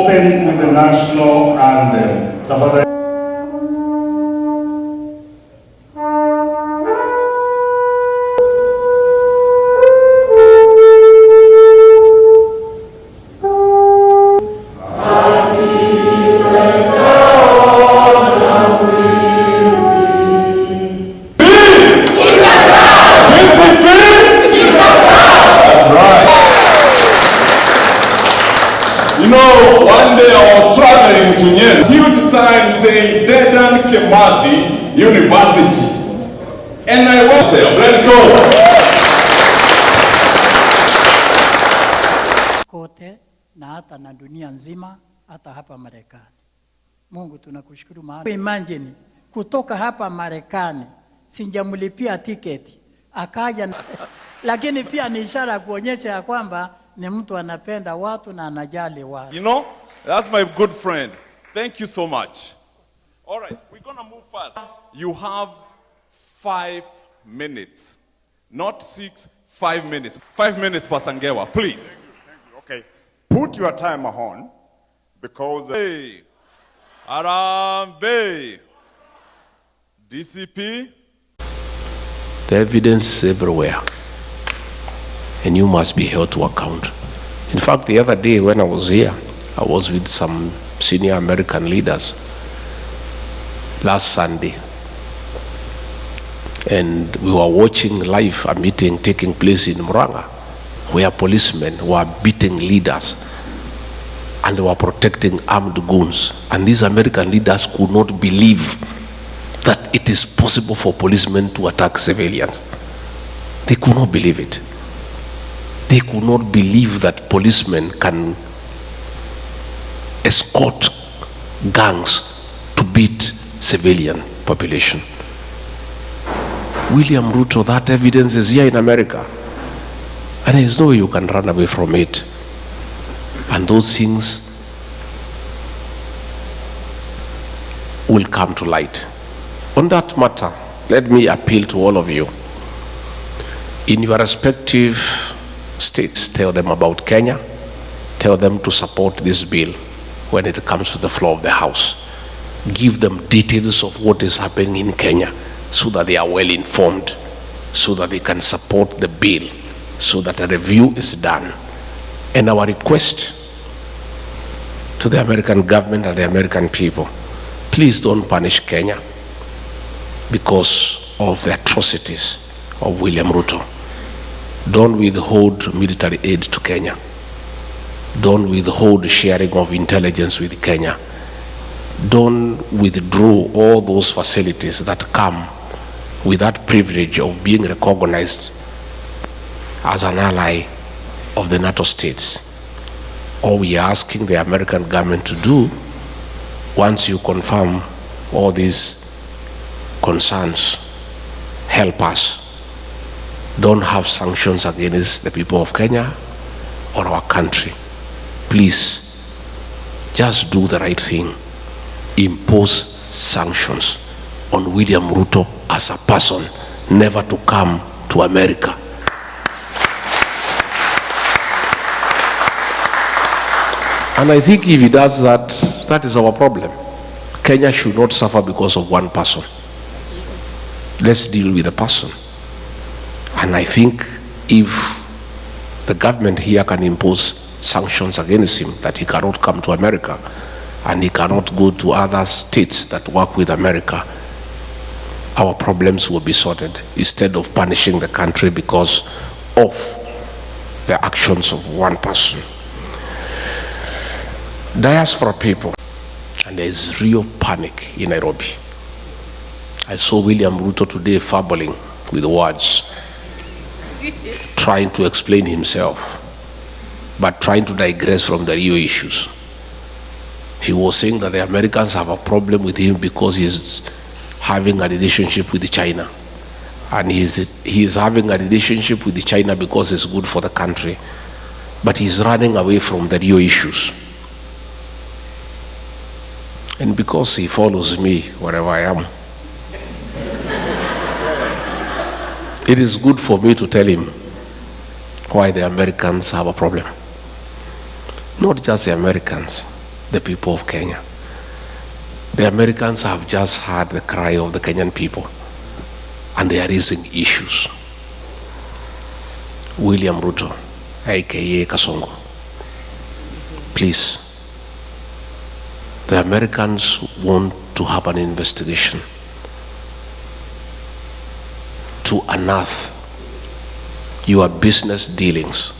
open with the national anthem. Tafadhali. You know, one day I was traveling to Nyeri, huge sign saying Dedan Kimathi University. And I was there, let's go. Kote na hata na dunia nzima, hata hapa Marekani. Mungu tunakushukuru maana. Imagine, kutoka hapa Marekani, sinjamulipia tiketi, akaja lakini pia ni ishara kuonyesha ya kwamba ni mtu anapenda watu na anajali watu. You know, that's my good friend. Thank you so much. All right, we're going to move fast. You have 5 minutes. Not 6, 5 minutes. 5 minutes, Pastor Ngewa, please. Thank you. Okay. Put your timer on because... Hey, Arambe, DCP. The evidence is everywhere. And you must be held to account. In fact, the other day when I was here, I was with some senior American leaders last Sunday. And we were watching live a meeting taking place in Muranga, where policemen were beating leaders and they were protecting armed goons. And these American leaders could not believe that it is possible for policemen to attack civilians. They could not believe it. They could not believe that policemen can escort gangs to beat civilian population. William Ruto, that evidence is here in America. And there is no way you can run away from it. And those things will come to light. On that matter, let me appeal to all of you. In your respective states, tell them about Kenya, tell them to support this bill when it comes to the floor of the House. Give them details of what is happening in Kenya so that they are well informed, so that they can support the bill, so that a review is done. And our request to the American government and the American people, please don't punish Kenya because of the atrocities of William Ruto. Don't withhold military aid to Kenya. Don't withhold sharing of intelligence with Kenya. Don't withdraw all those facilities that come with that privilege of being recognized as an ally of the NATO states. All we are asking the American government to do, once you confirm all these concerns, help us. Don't have sanctions against the people of Kenya or our country. Please, just do the right thing. Impose sanctions on William Ruto as a person, never to come to America. And I think if he does that, that is our problem. Kenya should not suffer because of one person. Let's deal with the person. And I think if the government here can impose sanctions against him, that he cannot come to America and he cannot go to other states that work with America, our problems will be sorted instead of punishing the country because of the actions of one person. Diaspora people, and there is real panic in Nairobi. I saw William Ruto today fumbling with words, trying to explain himself, but trying to digress from the real issues. He was saying that the Americans have a problem with him because he is having a relationship with China. And he is having a relationship with China because it's good for the country. But he's running away from the real issues. And because he follows me wherever I am, it is good for me to tell him why the Americans have a problem. Not just the Americans, the people of Kenya. The Americans have just heard the cry of the Kenyan people, and they are raising issues. William Ruto, aka Kasongo, please, the Americans want to have an investigation to unearth your business dealings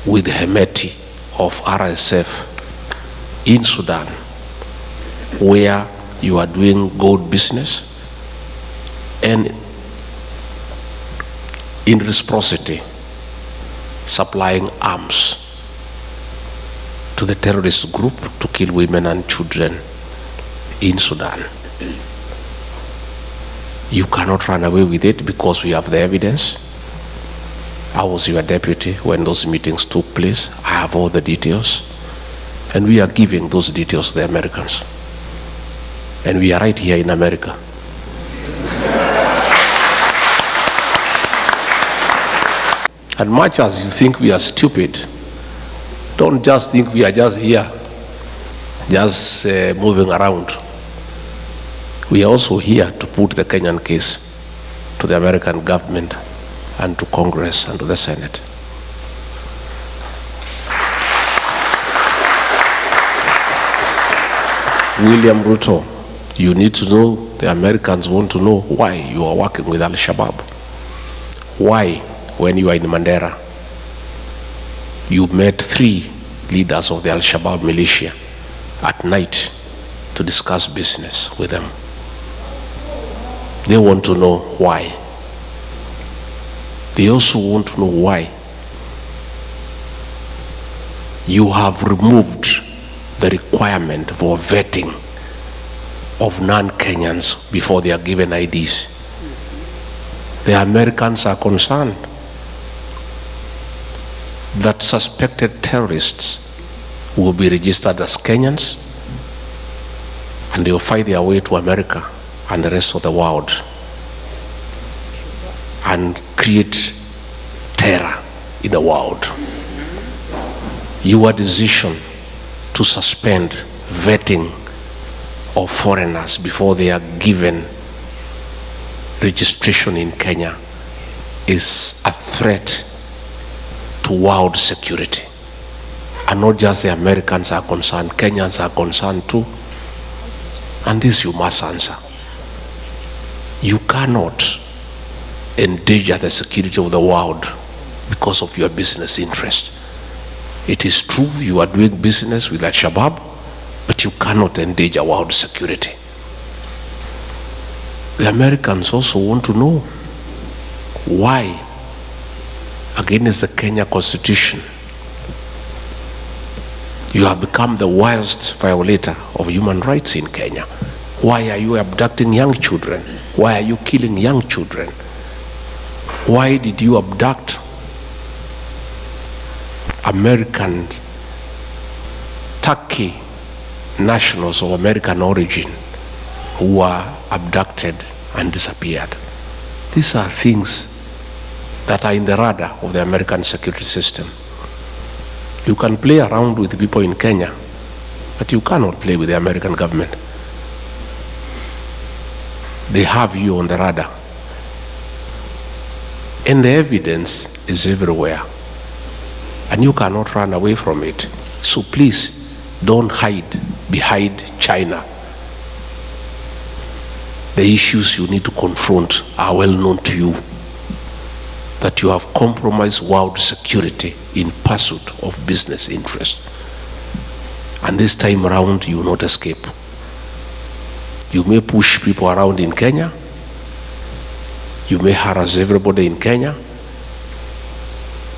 with Hemeti of RSF in Sudan, where you are doing gold business, and in reciprocity supplying arms to the terrorist group to kill women and children in Sudan. You cannot run away with it because we have the evidence. I was your deputy when those meetings took place. I have all the details, and we are giving those details to the Americans. And we are right here in America. And much as you think we are stupid, don't just think we are just here, just moving around. We are also here to put the Kenyan case to the American government and to Congress and to the Senate. William Ruto, you need to know, the Americans want to know why you are working with Al-Shabaab. Why, when you are in Mandera, you met 3 leaders of the Al-Shabaab militia at night to discuss business with them. They want to know why. They also want to know why you have removed the requirement for vetting of non-Kenyans before they are given IDs. The Americans are concerned that suspected terrorists will be registered as Kenyans, and they will find their way to America and the rest of the world and create terror in the world. Your decision to suspend vetting of foreigners before they are given registration in Kenya is a threat to world security. And not just the Americans are concerned, Kenyans are concerned too. And this you must answer. You cannot endanger the security of the world because of your business interest. It is true you are doing business with Al-Shabaab, but you cannot endanger world security. The Americans also want to know why, against the Kenya Constitution, you have become the worst violator of human rights in Kenya. Why are you abducting young children? Why are you killing young children? Why did you abduct American, Turkey nationals of American origin who were abducted and disappeared? These are things that are in the radar of the American security system. You can play around with people in Kenya, but you cannot play with the American government. They have you on the radar. And the evidence is everywhere. And you cannot run away from it. So please, don't hide behind China. The issues you need to confront are well known to you. That you have compromised world security in pursuit of business interest. And this time around, you will not escape. You may push people around in Kenya. You may harass everybody in Kenya.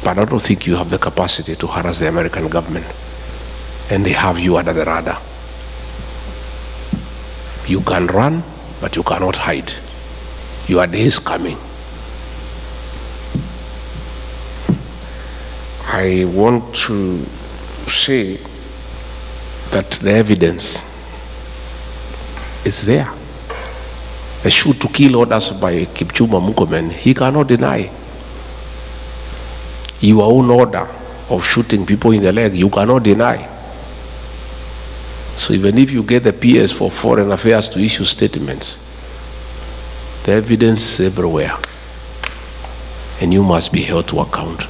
But I don't think you have the capacity to harass the American government. And they have you under the radar. You can run, but you cannot hide. Your day is coming. I want to say that the evidence is there. The shoot to kill orders by Kipchumba Murkomen, he cannot deny. Your own order of shooting people in the leg, you cannot deny. So even if you get the PS for Foreign Affairs to issue statements, the evidence is everywhere, and you must be held to account.